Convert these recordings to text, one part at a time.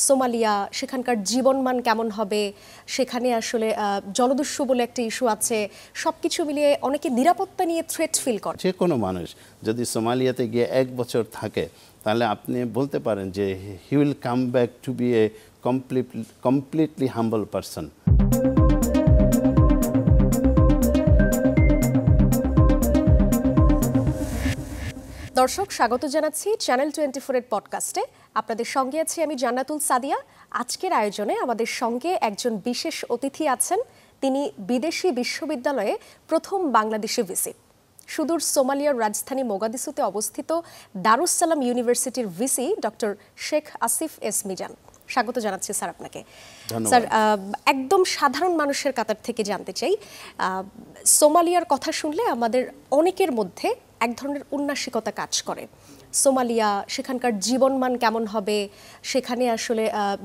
Somalia, সেখানকার জীবনমান কেমন হবে, সেখানে আসলে জলদস্যু বলে একটা ইস্যু আছে, সবকিছু মিলিয়ে অনেকে নিরাপত্তা নিয়ে থ্রেট ফিল করে। যে কোনো মানুষ যদি সোমালিয়াতে গিয়ে 1 বছর থাকে তাহলে আপনি বলতে পারেন যে he will come back to be a completely humble person. দর্শক, স্বাগত জানাচ্ছি চ্যানেল 24 এর পডকাস্টে। আপনাদের সঙ্গে আছি আমি জান্নাতুল সাদিয়া। আজকের আয়োজনে আমাদের সঙ্গে একজন বিশেষ অতিথি আছেন। তিনি বিদেশি বিশ্ববিদ্যালয়ে প্রথম বাংলাদেশি ভিসি, সুদূর সোমালিয়ার রাজধানী মোগাদিসুতে অবস্থিত দারুস সালাম ইউনিভার্সিটির VC doctor Sheikh Asif S Mizan. স্বাগত জানাচ্ছি স্যার আপনাকে। স্যার, একদম সাধারণ মানুষের কাতার থেকে জানতে চাই, সোমালিয়ার কথা শুনলে আমাদের অনেকের মধ্যে এক ধরনের উন্নাসিকতা কাজ করে। সোমালিয়া, সেখানকার জীবনমান কেমন হবে, সেখানে আসলে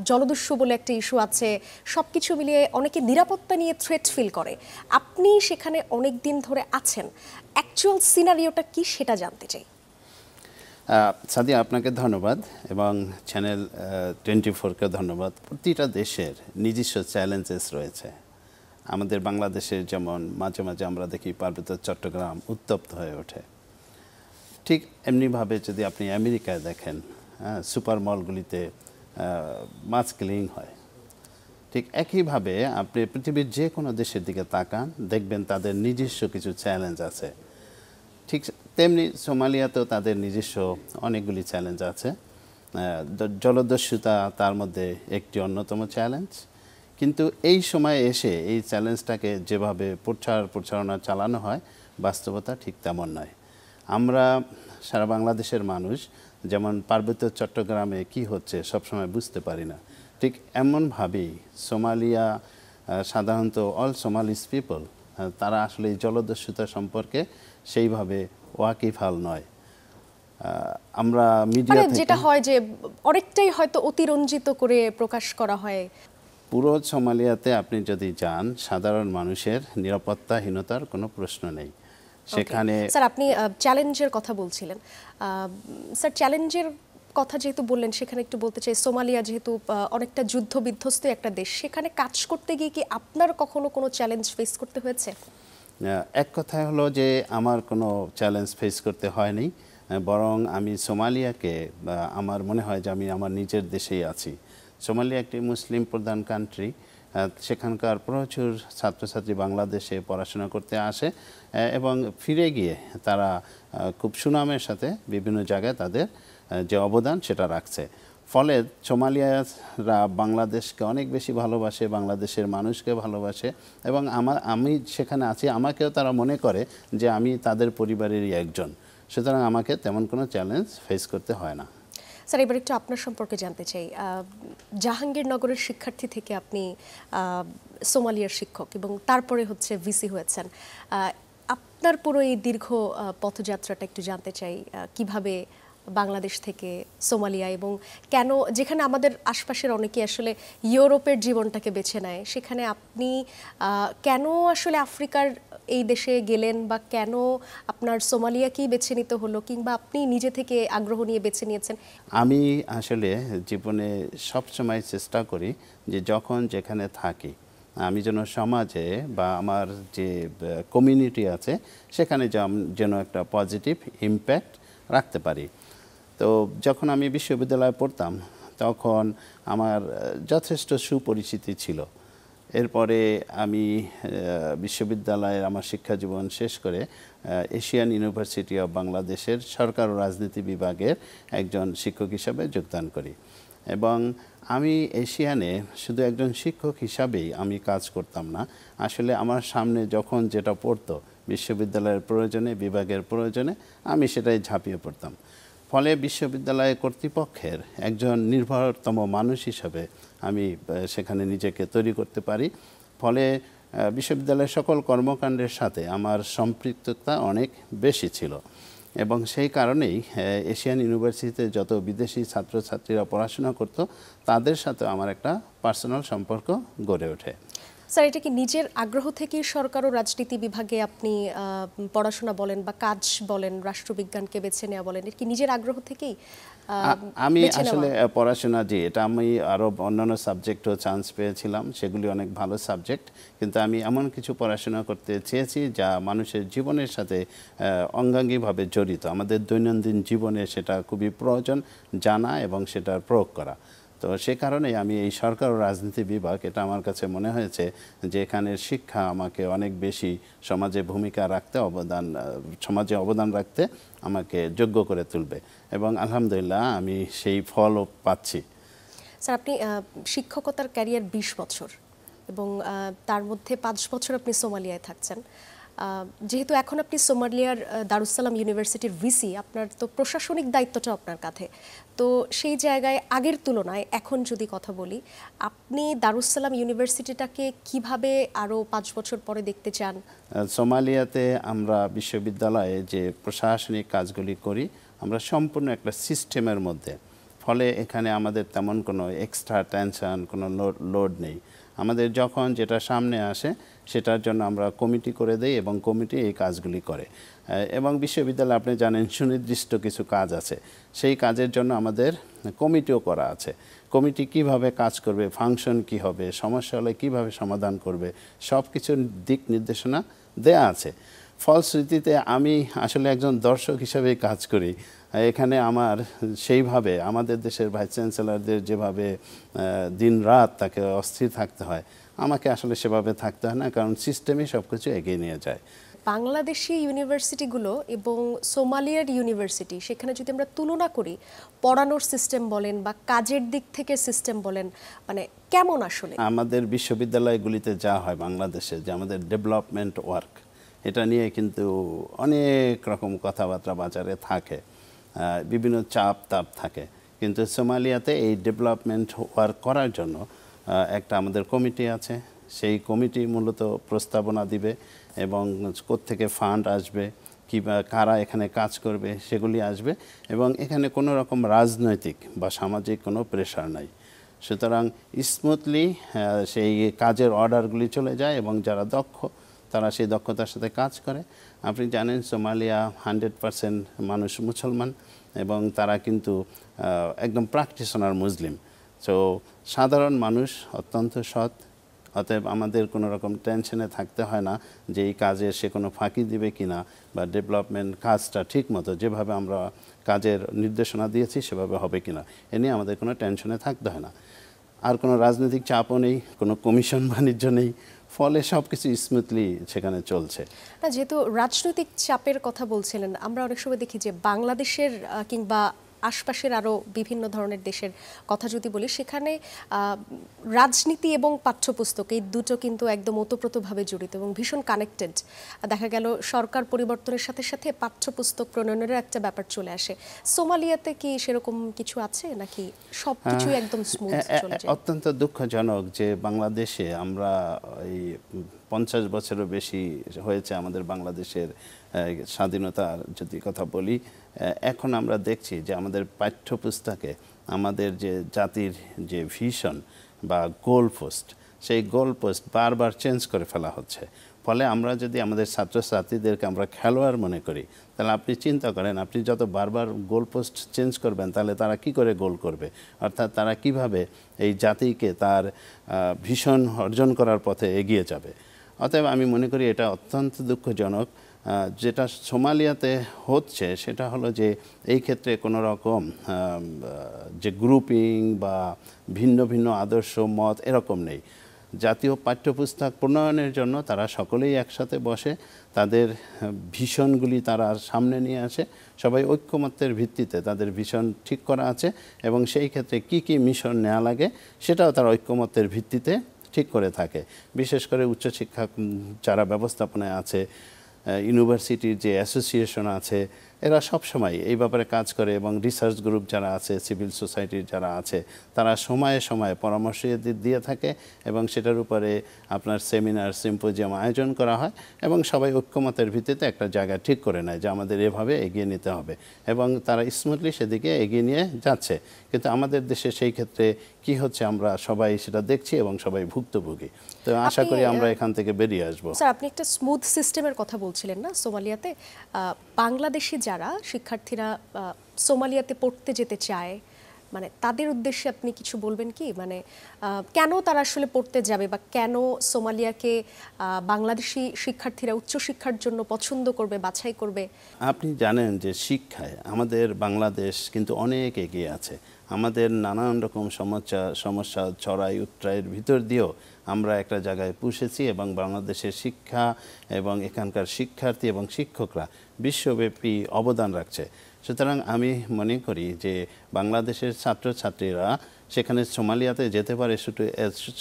জলদস্যু বলে একটা ইস্যু আছে, সব কিছু মিলিয়ে অনেকে নিরাপত্তা নিয়ে থ্রেট ফিল করে। আপনি সেখানে অনেক দিন ধরে আছেন, অ্যাকচুয়াল সিনারিওটা কি সেটা জানতে চাই। সাদিয়া, আপনাকে ধন্যবাদ এবং চ্যানেল 24কে ধন্যবাদ। প্রতিটা দেশের নিজস্ব চ্যালেঞ্জেস রয়েছে। আমাদের বাংলাদেশের যেমন মাঝে মাঝে আমরা দেখি পার্বত্য চট্টগ্রাম উত্তপ্ত হয়ে ওঠে, ঠিক এমনিভাবে যদি আপনি আমেরিকায় দেখেন, সুপার মলগুলিতে মাছ কিলিং হয়, ঠিক একইভাবে আপনি পৃথিবীর যে কোনো দেশের দিকে তাকান, দেখবেন তাদের নিজস্ব কিছু চ্যালেঞ্জ আছে। ঠিক তেমনি সোমালিয়াতেও তাদের নিজস্ব অনেকগুলি চ্যালেঞ্জ আছে। জলদস্যুতা তার মধ্যে একটি অন্যতম চ্যালেঞ্জ। কিন্তু এই সময়ে এসে এই চ্যালেঞ্জটাকে যেভাবে প্রচারণা চালানো হয়, বাস্তবতা ঠিক তেমন নয়। আমরা সারা বাংলাদেশের মানুষ যেমন পার্বত্য চট্টগ্রামে কি হচ্ছে সবসময় বুঝতে পারি না, ঠিক এমনভাবেই সোমালিয়া সাধারণত অল সোমালিস পিপল তারা আসলে এই জলদস্যুতা সম্পর্কে সেইভাবে ওয়াকিফাল নয়। আমরা মিডিয়া যেটা হয় যে অনেকটাই হয়তো অতিরঞ্জিত করে প্রকাশ করা হয়। পুরো সোমালিয়াতে আপনি যদি যান, সাধারণ মানুষের নিরাপত্তাহীনতার কোনো প্রশ্ন নেই সেখানে। স্যার, আপনি চ্যালেঞ্জের কথা বলছিলেন। স্যার, চ্যালেঞ্জের কথা যেহেতু বললেন, সেখানে একটু বলতে চাই, সোমালিয়া যেহেতু অনেকটা যুদ্ধ বিধ্বস্ত একটা দেশ, সেখানে কাজ করতে গিয়ে কি আপনার কখনো কোনো চ্যালেঞ্জ ফেস করতে হয়েছে? এক কথায় হলো যে আমার কোনো চ্যালেঞ্জ ফেস করতে হয়নি, বরং আমি সোমালিয়াকে আমার মনে হয় যে আমি আমার নিজের দেশেই আছি। সোমালিয়া একটি মুসলিম প্রধান কান্ট্রি, সেখানকার প্রচুর ছাত্রছাত্রী বাংলাদেশে পড়াশোনা করতে আসে এবং ফিরে গিয়ে তারা খুব সুনামের সাথে বিভিন্ন জায়গায় তাদের যে অবদান সেটা রাখছে। ফলে সোমালিয়ারা বাংলাদেশকে অনেক বেশি ভালোবাসে, বাংলাদেশের মানুষকে ভালোবাসে এবং আমি সেখানে আছি, আমাকেও তারা মনে করে যে আমি তাদের পরিবারেরই একজন। সুতরাং আমাকে তেমন কোনো চ্যালেঞ্জ ফেস করতে হয় না। স্যার, এবার একটু আপনার সম্পর্কে জানতে চাই। জাহাঙ্গীরনগরের শিক্ষার্থী থেকে আপনি সোমালিয়ার শিক্ষক এবং তারপরে হচ্ছে ভিসি হয়েছেন। আপনার পুরো এই দীর্ঘ পথযাত্রাটা একটু জানতে চাই, কিভাবে বাংলাদেশ থেকে সোমালিয়া, এবং কেন, যেখানে আমাদের আশপাশের অনেকে আসলে ইউরোপের জীবনটাকে বেছে নেয়, সেখানে আপনি কেন আসলে আফ্রিকার এই দেশে গেলেন, বা কেন আপনার সোমালিয়াকেই বেছে নিতে হলো, কিংবা আপনি নিজে থেকে আগ্রহ নিয়ে বেছে নিয়েছেন? আমি আসলে জীবনে সবসময় চেষ্টা করি যে যখন যেখানে থাকি আমি যেন সমাজে বা আমার যে কমিউনিটি আছে সেখানে যেন একটা পজিটিভ ইম্প্যাক্ট রাখতে পারি। তো যখন আমি বিশ্ববিদ্যালয়ে পড়তাম তখন আমার যথেষ্ট সুপরিচিতি ছিল। এরপরে আমি বিশ্ববিদ্যালয়ের আমার শিক্ষা জীবন শেষ করে এশিয়ান ইউনিভার্সিটি অফ বাংলাদেশের সরকার ও রাজনীতি বিভাগের একজন শিক্ষক হিসাবে যোগদান করি এবং আমি এশিয়ানে শুধু একজন শিক্ষক হিসাবেই আমি কাজ করতাম না, আসলে আমার সামনে যখন যেটা পড়তো বিশ্ববিদ্যালয়ের প্রয়োজনে, বিভাগের প্রয়োজনে আমি সেটাই ঝাঁপিয়ে পড়তাম। ফলে বিশ্ববিদ্যালয় কর্তৃপক্ষের একজন নির্ভরতম মানুষ হিসাবে আমি সেখানে নিজেকে তৈরি করতে পারি। ফলে বিশ্ববিদ্যালয়ের সকল কর্মকাণ্ডের সাথে আমার সম্পৃক্ততা অনেক বেশি ছিল এবং সেই কারণেই এশিয়ান ইউনিভার্সিটিতে যত বিদেশি ছাত্রছাত্রীরা পড়াশোনা করতো তাদের সাথে আমার একটা পার্সোনাল সম্পর্ক গড়ে ওঠে। স্যার, এটা কি নিজের আগ্রহ থেকেই সরকার ও রাজনীতি বিভাগে আপনি পড়াশোনা বলেন বা কাজ বলেন, রাষ্ট্রবিজ্ঞানকে বেছে নেওয়া বলেন, এটা কি নিজের আগ্রহ থেকেই আমি বেছে নেওয়া? আসলে পড়াশোনা এটা আমি আরও অন্যান্য সাবজেক্টও চান্স পেয়েছিলাম, সেগুলি অনেক ভালো সাবজেক্ট, কিন্তু আমি এমন কিছু পড়াশোনা করতে চেয়েছি যা মানুষের জীবনের সাথে অঙ্গাঙ্গিভাবে জড়িত, আমাদের দৈনন্দিন জীবনে সেটা খুবই প্রয়োজন জানা এবং সেটার প্রয়োগ করা। তো সে কারণেই আমি এই সরকার ও রাজনীতি বিভাগ, এটা আমার কাছে মনে হয়েছে যে এখানের শিক্ষা আমাকে অনেক বেশি সমাজে ভূমিকা রাখতে সমাজে অবদান রাখতে আমাকে যোগ্য করে তুলবে, এবং আলহামদুলিল্লাহ আমি সেই ফলও পাচ্ছি। স্যার, আপনি শিক্ষকতার ক্যারিয়ার 20 বছর এবং তার মধ্যে 5 বছর আপনি সোমালিয়ায় থাকছেন। যেহেতু এখন আপনি সোমালিয়ার দারুসালাম ইউনিভার্সিটির ভিসি, আপনার তো প্রশাসনিক দায়িত্বটা আপনার কাঁধে। তো সেই জায়গায় আগের তুলনায় এখন যদি কথা বলি, আপনি দারুসালাম ইউনিভার্সিটিটাকে কিভাবে আরও 5 বছর পরে দেখতে চান? সোমালিয়াতে আমরা বিশ্ববিদ্যালয়ে যে প্রশাসনিক কাজগুলি করি, আমরা সম্পূর্ণ একটা সিস্টেমের মধ্যে, ফলে এখানে আমাদের তেমন কোনো এক্সট্রা টেনশন, কোনো লোড নেই। আমাদের যখন যেটা সামনে আসে সেটার জন্য আমরা কমিটি করে দেই এবং কমিটি এই কাজগুলি করে। এবং বিশ্ববিদ্যালয়ে আপনি জানেন সুনির্দিষ্ট কিছু কাজ আছে, সেই কাজের জন্য আমাদের কমিটিও করা আছে। কমিটি কিভাবে কাজ করবে, ফাংশন কি হবে, সমস্যা হলে কিভাবে সমাধান করবে, সব কিছুর দিক নির্দেশনা দেয়া আছে। ফলশ্রুতিতে আমি আসলে একজন দর্শক হিসেবে কাজ করি এখানে। আমার সেইভাবে আমাদের দেশের ভাইস চ্যান্সেলরদের যেভাবে দিন রাত তাকে অস্থির থাকতে হয়, আমাকে আসলে সেভাবে থাকতে হয় না, কারণ সিস্টেমই সব কিছু এগিয়ে নিয়ে যায়। বাংলাদেশি ইউনিভার্সিটিগুলো এবং সোমালিয়ার ইউনিভার্সিটি, সেখানে যদি আমরা তুলনা করি, পড়ানোর সিস্টেম বলেন বা কাজের দিক থেকে সিস্টেম বলেন, মানে কেমন আসলে? আমাদের বিশ্ববিদ্যালয়গুলিতে যা হয় বাংলাদেশে, যে আমাদের ডেভেলপমেন্ট ওয়ার্ক, এটা নিয়ে কিন্তু অনেক রকম কথাবার্তা বাজারে থাকে, বিভিন্ন চাপ থাকে, কিন্তু সোমালিয়াতে এই ডেভেলপমেন্ট ওয়ার্ক করার জন্য একটা আমাদের কমিটি আছে। সেই কমিটি মূলত প্রস্তাবনা দিবে এবং কোত্থেকে ফান্ড আসবে, কিংবা কারা এখানে কাজ করবে সেগুলি আসবে, এবং এখানে কোনো রকম রাজনৈতিক বা সামাজিক কোনো প্রেশার নাই। সুতরাং স্মুথলি সেই কাজের অর্ডারগুলি চলে যায় এবং যারা দক্ষ তারা সেই দক্ষতার সাথে কাজ করে। আপনি জানেন সোমালিয়া 100% মানুষ মুসলমান এবং তারা কিন্তু একদম প্র্যাকটিশনার মুসলিম। সো সাধারণ মানুষ অত্যন্ত সৎ, অতএব আমাদের কোনো রকম টেনশনে থাকতে হয় না যে এই কাজে সে কোনো ফাঁকি দিবে কিনা, বা ডেভেলপমেন্ট কাজটা ঠিক মতো যেভাবে আমরা কাজের নির্দেশনা দিয়েছি সেভাবে হবে কিনা, এ নিয়ে আমাদের কোনো টেনশনে থাকতে হয় না। আর কোনো রাজনৈতিক চাপও নেই, কোনো কমিশন বাণিজ্য নেই, ফলে সব কিছু স্মুথলি সেখানে চলছে। না, যেহেতু রাজনৈতিক চাপের কথা বলছিলেন, আমরা অনেক সময় দেখি যে বাংলাদেশের কিংবা আশপাশের আরও বিভিন্ন ধরনের দেশের কথা যদি বলি, সেখানে রাজনীতি এবং পাঠ্যপুস্তক এই দুটো কিন্তু একদম ওতপ্রোতভাবে জড়িত এবং ভীষণ কানেক্টেড। দেখা গেল সরকার পরিবর্তনের সাথে সাথে পাঠ্যপুস্তক প্রণয়নেরও একটা ব্যাপার চলে আসে। সোমালিয়াতে কি সেরকম কিছু আছে নাকি সব কিছুই একদম স্মুথ চলে যায়? অত্যন্ত দুঃখজনক যে বাংলাদেশে আমরা এই 50 বছরও বেশি হয়েছে আমাদের বাংলাদেশের স্বাধীনতার যদি কথা বলি, এখন আমরা দেখছি যে আমাদের পাঠ্যপুস্তকে আমাদের যে জাতির যে ভিশন বা গোল পোস্ট, সেই গোল পোস্ট বারবার চেঞ্জ করে ফেলা হচ্ছে। ফলে আমরা যদি আমাদের ছাত্রছাত্রীদেরকে আমরা খেলোয়াড় মনে করি, তাহলে আপনি চিন্তা করেন, আপনি যত বারবার গোল পোস্ট চেঞ্জ করবেন তাহলে তারা কি করে গোল করবে, অর্থাৎ তারা কিভাবে এই জাতিকে তার ভিশন অর্জন করার পথে এগিয়ে যাবে। অতএব আমি মনে করি এটা অত্যন্ত দুঃখজনক। যেটা সোমালিয়াতে হচ্ছে সেটা হলো যে এই ক্ষেত্রে কোনো রকম যে গ্রুপিং বা ভিন্ন ভিন্ন আদর্শ মত এরকম নেই। জাতীয় পাঠ্যপুস্তক প্রণয়নের জন্য তারা সকলেই একসাথে বসে, তাদের ভিশনগুলি তারা সামনে নিয়ে আসে, সবাই ঐক্যমত্যের ভিত্তিতে তাদের ভিশন ঠিক করা আছে, এবং সেই ক্ষেত্রে কি কি মিশন নেওয়া লাগে সেটাও তারা ঐক্যমত্যের ভিত্তিতে ঠিক করে থাকে। বিশেষ করে উচ্চশিক্ষা যারা ব্যবস্থাপনায় আছে, ইউনিভার্সিটির যে অ্যাসোসিয়েশন আছে, এরা সবসময় এই ব্যাপারে কাজ করে এবং রিসার্চ গ্রুপ যারা আছে, সিভিল সোসাইটির যারা আছে, তারা সময়ে সময়ে পরামর্শ দিয়ে থাকে এবং সেটার উপরে আপনার সেমিনার, সিম্পোজিয়াম আয়োজন করা হয় এবং সবাই ঐক্যমতের ভিত্তিতে একটা জায়গা ঠিক করে নেয় যে আমাদের এভাবে এগিয়ে নিতে হবে এবং তারা স্মুথলি সেদিকে এগিয়ে নিয়ে যাচ্ছে। কিন্তু আমাদের দেশে সেই ক্ষেত্রে কি হচ্ছে আমরা সবাই সেটা দেখছি এবং সবাই ভুক্তভোগী। তো আশা করি আমরা এখান থেকে বেরিয়ে আসবো। স্যার, আপনি একটা স্মুথ সিস্টেমের কথা বলছিলেন না সোমালিয়াতে? বাংলাদেশি যারা শিক্ষার্থীরা সোমালিয়াতে পড়তে যেতে চায়, মানে তাদের উদ্দেশ্যে আপনি কিছু বলবেন কি? মানে কেন তারা আসলে পড়তে যাবে বা কেন সোমালিয়াকে বাংলাদেশি শিক্ষার্থীরা উচ্চশিক্ষার জন্য পছন্দ করবে, বাছাই করবে? আপনি জানেন যে শিক্ষায় আমাদের বাংলাদেশ কিন্তু অনেক এগিয়ে আছে। আমাদের নানান রকম সমস্যা চড়াই উতরাইয়ের ভিতর দিয়েও আমরা একটা জায়গায় পুষেছি এবং বাংলাদেশের শিক্ষা এবং এখানকার শিক্ষার্থী এবং শিক্ষকরা বিশ্বব্যাপী অবদান রাখছে। সুতরাং আমি মনে করি যে বাংলাদেশের ছাত্রছাত্রীরা সেখানে সোমালিয়াতে যেতে পারে, শুধু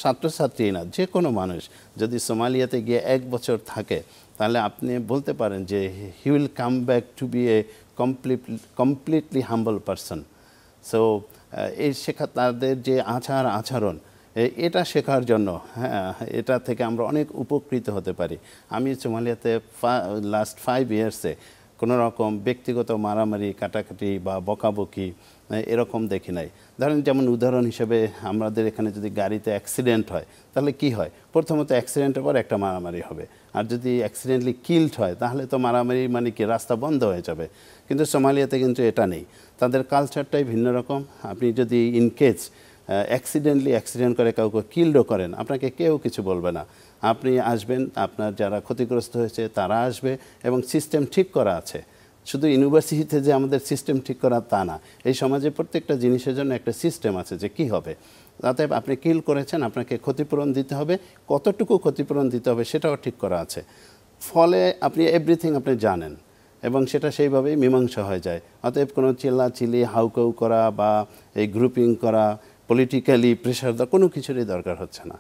ছাত্রছাত্রী না, যে কোনো মানুষ যদি সোমালিয়াতে গিয়ে 1 বছর থাকে তাহলে আপনি বলতে পারেন যে he will come back to be a completely humble person. So এই তাদের যে আচরণ এটা শেখার জন্য, হ্যাঁ, এটা থেকে আমরা অনেক উপকৃত হতে পারি। আমি সোমালিয়াতে লাস্ট 5 ইয়ার্সে কোনো রকম ব্যক্তিগত মারামারি, কাটাকাটি বা বকাবকি এরকম দেখি নাই। ধরেন যেমন উদাহরণ হিসেবে আমাদের এখানে যদি গাড়িতে অ্যাক্সিডেন্ট হয় তাহলে কি হয়? প্রথমত অ্যাক্সিডেন্টের পর একটা মারামারি হবে, আর যদি অ্যাক্সিডেন্টলি কিলড হয় তাহলে তো মারামারি মানে কি রাস্তা বন্ধ হয়ে যাবে। কিন্তু সোমালিয়াতে কিন্তু এটা নেই, তাদের কালচারটাই ভিন্ন রকম। আপনি যদি ইনকেস অ্যাক্সিডেন্ট করে কাউকে কিলডও করেন, আপনাকে কেউ কিছু বলবে না। আপনি আসবেন, আপনার যারা ক্ষতিগ্রস্ত হয়েছে তারা আসবে এবং সিস্টেম ঠিক করা আছে। শুধু ইউনিভার্সিটিতে যে আমাদের সিস্টেম ঠিক করা তা না, এই সমাজে প্রত্যেকটা জিনিসের জন্য একটা সিস্টেম আছে যে কি হবে। অতএব আপনি কিল করেছেন, আপনাকে ক্ষতিপূরণ দিতে হবে, কতটুকু ক্ষতিপূরণ দিতে হবে সেটাও ঠিক করা আছে। ফলে আপনি এভরিথিং আপনি জানেন এবং সেটা সেইভাবেই মীমাংসা হয়ে যায়। অতএব কোনো চিল্লাচিল্লি, হাউকাউ করা বা এই গ্রুপিং করা, পলিটিক্যালি প্রেশার দেওয়া, কোনো কিছুরই দরকার হচ্ছে না।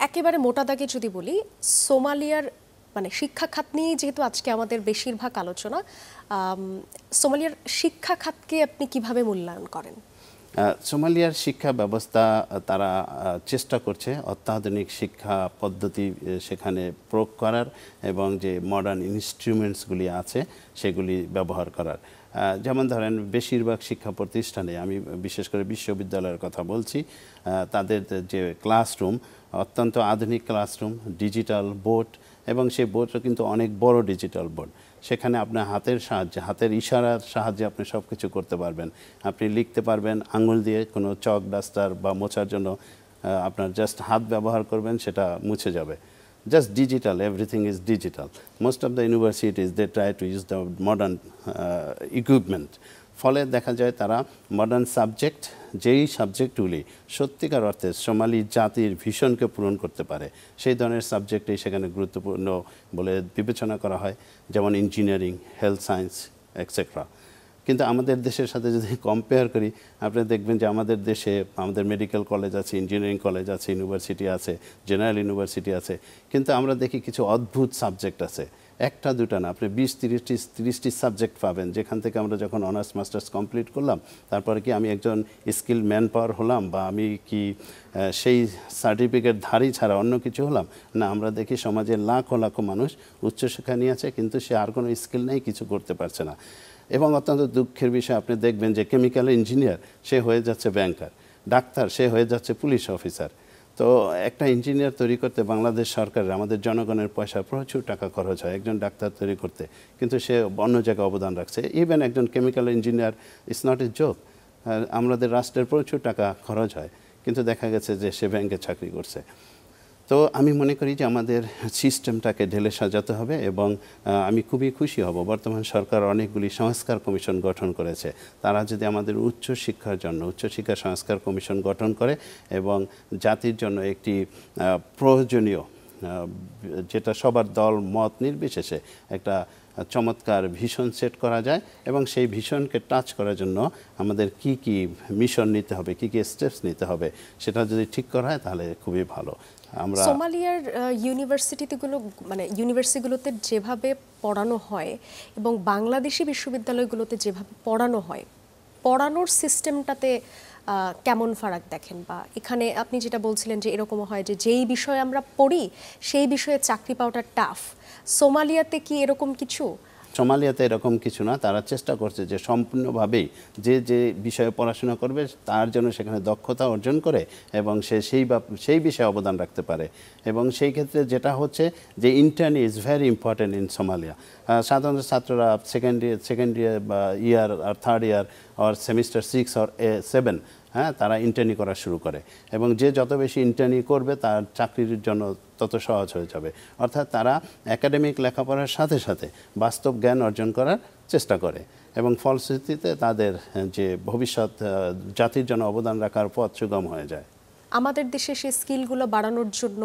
একেবারে মোটা দাগে যদি বলি, সোমালিয়ার মানে শিক্ষা খাত নিয়ে যেহেতু আজকে আমাদের বেশিরভাগ আলোচনা, সোমালিয়ার শিক্ষা খাতকে আপনি কিভাবে মূল্যায়ন করেন? সোমালিয়ার শিক্ষা ব্যবস্থা তারা চেষ্টা করছে অত্যাধুনিক শিক্ষা পদ্ধতি সেখানে প্রয়োগ করার এবং যে মডার্ন ইনস্ট্রুমেন্টসগুলি আছে সেগুলি ব্যবহার করার। যেমন ধরেন বেশিরভাগ শিক্ষা প্রতিষ্ঠানে, আমি বিশেষ করে বিশ্ববিদ্যালয়ের কথা বলছি, তাদের যে ক্লাসরুম অত্যন্ত আধুনিক ক্লাসরুম, ডিজিটাল বোর্ড, এবং সেই বোর্ডটা কিন্তু অনেক বড় ডিজিটাল বোর্ড। সেখানে আপনার হাতের সাহায্যে, হাতের ইশারার সাহায্যে আপনি সব কিছু করতে পারবেন। আপনি লিখতে পারবেন আঙুল দিয়ে, কোনো চক, ডাস্টার বা মোছার জন্য আপনার জাস্ট হাত ব্যবহার করবেন, সেটা মুছে যাবে। Just digital, everything is digital. Most of the universities, they try to use the modern equipment. ফলে দেখা যায় তারা মডার্ন সাবজেক্ট, যেই সাবজেক্টগুলি সত্যিকার অর্থে সোমালি জাতির ভিশনকে পূরণ করতে পারে সেই ধরনের সাবজেক্টই সেখানে গুরুত্বপূর্ণ বলে বিবেচনা করা হয়, যেমন ইঞ্জিনিয়ারিং, হেলথ সায়েন্স এটসেট্রা। কিন্তু আমাদের দেশের সাথে যদি কম্পেয়ার করি, আপনি দেখবেন যে আমাদের দেশে আমাদের মেডিকেল কলেজ আছে, ইঞ্জিনিয়ারিং কলেজ আছে, ইউনিভার্সিটি আছে, জেনারেল ইউনিভার্সিটি আছে, কিন্তু আমরা দেখি কিছু অদ্ভুত সাবজেক্ট আছে, একটা দুটা না, আপনি 20-30টি সাবজেক্ট পাবেন, যেখান থেকে আমরা যখন অনার্স মাস্টার্স কমপ্লিট করলাম তারপরে কি আমি একজন স্কিল ম্যান পাওয়ার হলাম বা আমি কি সেই সার্টিফিকেট ধারী ছাড়া অন্য কিছু হলাম না। আমরা দেখি সমাজের লাখো লাখো মানুষ উচ্চশিক্ষা নিয়েছে কিন্তু সে আর কোনো স্কিল নেই, কিছু করতে পারছে না। এবং অত্যন্ত দুঃখের বিষয় আপনি দেখবেন যে কেমিক্যাল ইঞ্জিনিয়ার সে হয়ে যাচ্ছে ব্যাংকার, ডাক্তার সে হয়ে যাচ্ছে পুলিশ অফিসার। তো একটা ইঞ্জিনিয়ার তৈরি করতে বাংলাদেশ সরকারের, আমাদের জনগণের পয়সা প্রচুর টাকা খরচ হয় একজন ডাক্তার তৈরি করতে, কিন্তু সে অন্য জায়গায় অবদান রাখছে। ইভেন একজন chemical engineer it's not a joke, আমাদের রাষ্ট্রের প্রচুর টাকা খরচ হয়, কিন্তু দেখা গেছে যে সে ব্যাংকে চাকরি করছে। তো আমি মনে করি যে আমাদের সিস্টেমটাকে ঢেলে সাজাতে হবে এবং আমি খুবই খুশি হব বর্তমান সরকার অনেকগুলি সংস্কার কমিশন গঠন করেছে। তারা যদি আমাদের উচ্চশিক্ষার জন্য উচ্চশিক্ষা সংস্কার কমিশন গঠন করে এবং জাতির জন্য একটি প্রয়োজনীয়, যেটা সবার দল মত নির্বিশেষে একটা চমৎকার ভিশন সেট করা যায় এবং সেই ভিশনকে টাচ করার জন্য আমাদের কি কি মিশন নিতে হবে, কি কি স্টেপস নিতে হবে, সেটা যদি ঠিক করা হয় তাহলে খুবই ভালো। আমরা সোমালিয়ার ইউনিভার্সিটিগুলোতে যেভাবে পড়ানো হয় এবং বাংলাদেশি বিশ্ববিদ্যালয়গুলোতে যেভাবে পড়ানো হয়, পড়ানোর সিস্টেমটাতে কেমন ফারাক দেখেন? বা এখানে আপনি যেটা বলছিলেন যে এরকমও হয় যে যেই বিষয়ে আমরা পড়ি সেই বিষয়ে চাকরি পাওয়াটা টাফ, সোমালিয়াতে কি এরকম কিছু? সোমালিয়াতে এরকম কিছু না, তারা চেষ্টা করছে যে সম্পূর্ণভাবেই যে যে বিষয়ে পড়াশোনা করবে তার জন্য সেখানে দক্ষতা অর্জন করে এবং সে সেই বিষয়ে অবদান রাখতে পারে। এবং সেই ক্ষেত্রে যেটা হচ্ছে যে intern is very important in Somalia. সাধারণত ছাত্ররা সেকেন্ড ইয়ার বা ইয়ার আর থার্ড ইয়ার আর সেমিস্টার 6 আর 7 তারা ইন্টার্নি করা শুরু করে এবং যে যত বেশি ইন্টার্নি করবে তার চাকরির জন্য তত সহজ হয়ে যাবে। অর্থাৎ তারা একাডেমিক লেখাপড়ার সাথে সাথে বাস্তব জ্ঞান অর্জন করার চেষ্টা করে এবং ফলশ্রুতিতে তাদের যে ভবিষ্যৎ জাতির জন্য অবদান রাখার পথ সুগম হয়ে যায়। আমাদের দেশে সেই স্কিলগুলো বাড়ানোর জন্য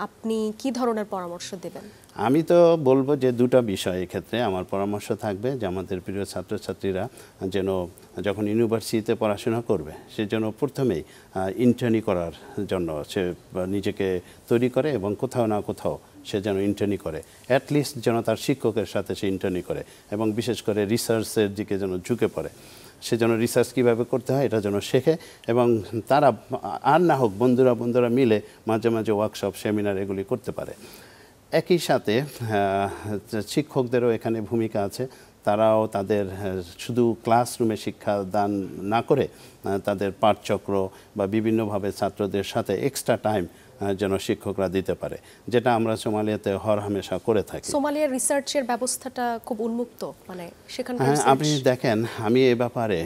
আপনি কি ধরনের পরামর্শ দেবেন? আমি তো বলবো যে দুটো বিষয় ক্ষেত্রে আমার পরামর্শ থাকবে যে আমাদের প্রিয় ছাত্রছাত্রীরা যেন যখন ইউনিভার্সিটিতে পড়াশোনা করবে সে যেন প্রথমেই ইন্টার্নি করার জন্য সে নিজেকে তৈরি করে এবং কোথাও না কোথাও সে যেন ইন্টার্নি করে, অ্যাটলিস্ট যেন তার শিক্ষকের সাথে সে ইন্টার্নি করে এবং বিশেষ করে রিসার্চের দিকে যেন ঝুঁকে পড়ে। সে যেন রিসার্চ কীভাবে করতে হয় এটা যেন শেখে এবং তারা আর না হোক বন্ধুরা মিলে মাঝে মাঝে ওয়ার্কশপ সেমিনার এগুলি করতে পারে। একই সাথে শিক্ষকদেরও এখানে ভূমিকা আছে, তারাও তাদের শুধু ক্লাসরুমে শিক্ষা দান না করে তাদের পাঠচক্র বা বিভিন্নভাবে ছাত্রদের সাথে এক্সট্রা টাইম যেন শিক্ষকরা দিতে পারে, যেটা আমরা সোমালিয়াতে হরহামেশা করে থাকি। সোমালিয়ার রিসার্চের ব্যবস্থাটা খুব উন্মুক্ত, মানে সেখানে আপনি দেখেন আমি এ ব্যাপারে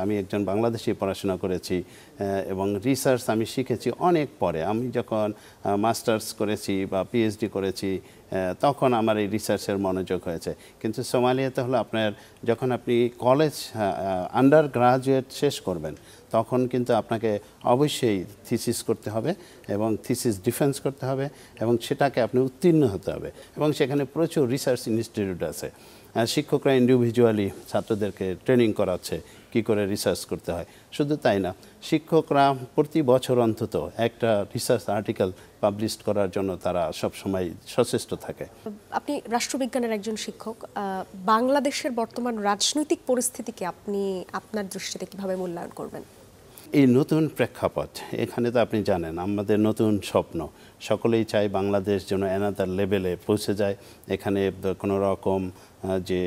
আমি একজন বাংলাদেশি পড়াশোনা করেছি এবং রিসার্চ আমি শিখেছি অনেক পরে। আমি যখন মাস্টার্স করেছি বা পিএইচডি করেছি তখন আমার এই রিসার্চের মনোযোগ হয়েছে। কিন্তু সোমালিয়াতে হলো যখন আপনি কলেজ আন্ডার গ্রাজুয়েট শেষ করবেন তখন কিন্তু আপনাকে অবশ্যই থিসিস করতে হবে এবং থিসিস ডিফেন্স করতে হবে এবং সেটাকে আপনি উত্তীর্ণ হতে হবে এবং সেখানে প্রচুর রিসার্চ ইনস্টিটিউট আছে। শিক্ষকরা ইন্ডিভিজুয়ালি ছাত্রদেরকে ট্রেনিং করাচ্ছে কি করে রিসার্চ করতে হয়। শুধু তাই না, শিক্ষকরা প্রতি বছর অন্তত একটা রিসার্চ আর্টিকেল পাবলিশ করার জন্য তারা সবসময় সচেষ্ট থাকে। আপনি রাষ্ট্রবিজ্ঞানের একজন শিক্ষক, বাংলাদেশের বর্তমান রাজনৈতিক পরিস্থিতিকে আপনি আপনার দৃষ্টিতে কিভাবে মূল্যায়ন করবেন? এই নতুন প্রেক্ষাপট, এখানে তো আপনি জানেন আমাদের নতুন স্বপ্ন, সকলেই চাই বাংলাদেশ যেন অ্যানাদার লেভেলে পৌঁছে যায়। এখানে কোনো রকম যে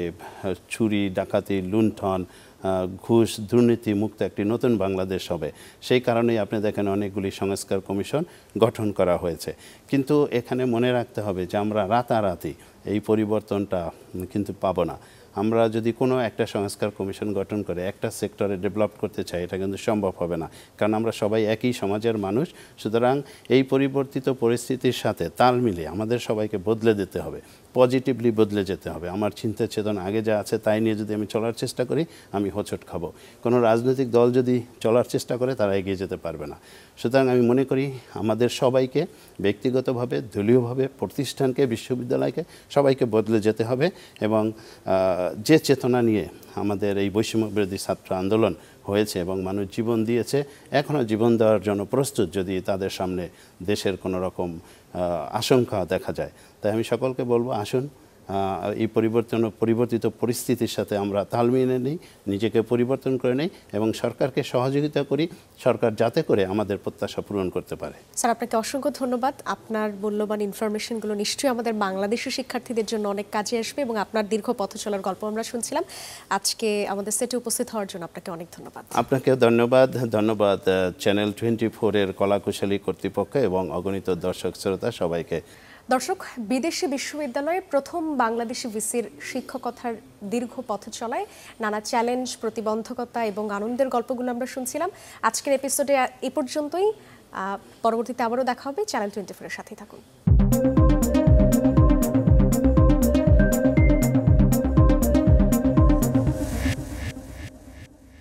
চুরি ডাকাতি লুণ্ঠন ঘুষ দুর্নীতি মুক্ত একটি নতুন বাংলাদেশ হবে, সেই কারণেই আপনি দেখেন অনেকগুলি সংস্কার কমিশন গঠন করা হয়েছে। কিন্তু এখানে মনে রাখতে হবে যে আমরা রাতারাতি এই পরিবর্তনটা কিন্তু পাবো না। আমরা যদি কোনো একটা সংস্কার কমিশন গঠন করে একটা সেক্টরে ডেভেলপ করতে চাই এটা কিন্তু সম্ভব হবে না, কারণ আমরা সবাই একই সমাজের মানুষ। সুতরাং এই পরিবর্তিত পরিস্থিতির সাথে তাল মিলিয়ে আমাদের সবাইকে বদলে দিতে হবে, পজিটিভলি বদলে যেতে হবে। আমার চিন্তা চেতনা আগে যা আছে তাই নিয়ে যদি আমি চলার চেষ্টা করি আমি হোঁচট খাবো। কোনো রাজনৈতিক দল যদি চলার চেষ্টা করে তারা এগিয়ে যেতে পারবে না। সুতরাং আমি মনে করি আমাদের সবাইকে ব্যক্তিগতভাবে দলীয়ভাবে প্রতিষ্ঠানকে বিশ্ববিদ্যালয়কে সবাইকে বদলে যেতে হবে এবং যে চেতনা নিয়ে আমাদের এই বৈষম্য বিরোধী ছাত্র আন্দোলন হয়েছে এবং মানুষ জীবন দিয়েছে এখনও জীবন দেওয়ার জন্য প্রস্তুত যদি তাদের সামনে দেশের কোনো আশঙ্কা দেখা যায়। তাই আমি সকলকে বলবো আসুন এই পরিবর্তিত পরিস্থিতির সাথে আমরা তাল মিলিয়ে নিই, নিজেকে পরিবর্তন করে নিই এবং সরকারকে সহযোগিতা করি, সরকার যাতে করে আমাদের প্রত্যাশা পূরণ করতে পারে। স্যার, আপনাকে অসংখ্য ধন্যবাদ। আপনার মূল্যবান ইনফরমেশনগুলো নিশ্চয়ই আমাদের বাংলাদেশি শিক্ষার্থীদের জন্য অনেক কাজে আসবে এবং আপনার দীর্ঘ পথ চলার গল্প আমরা শুনছিলাম। আজকে আমাদের সেটে উপস্থিত হওয়ার জন্য আপনাকে অনেক ধন্যবাদ। আপনাকেও ধন্যবাদ চ্যানেল 24-এর কলাকুশলী কর্তৃপক্ষ এবং অগণিত দর্শক শ্রোতা সবাইকে। দর্শক, বিদেশি বিশ্ববিদ্যালয়ে প্রথম বাংলাদেশি ভিসির শিক্ষকতার দীর্ঘ পথ চলায় নানা চ্যালেঞ্জ, প্রতিবন্ধকতা এবং আনন্দের গল্পগুলো আমরা শুনছিলাম। আজকের এপিসোডে এ পর্যন্তই। পরবর্তীতে আবারও দেখা হবে। চ্যানেল 24-এর সাথেই থাকুন।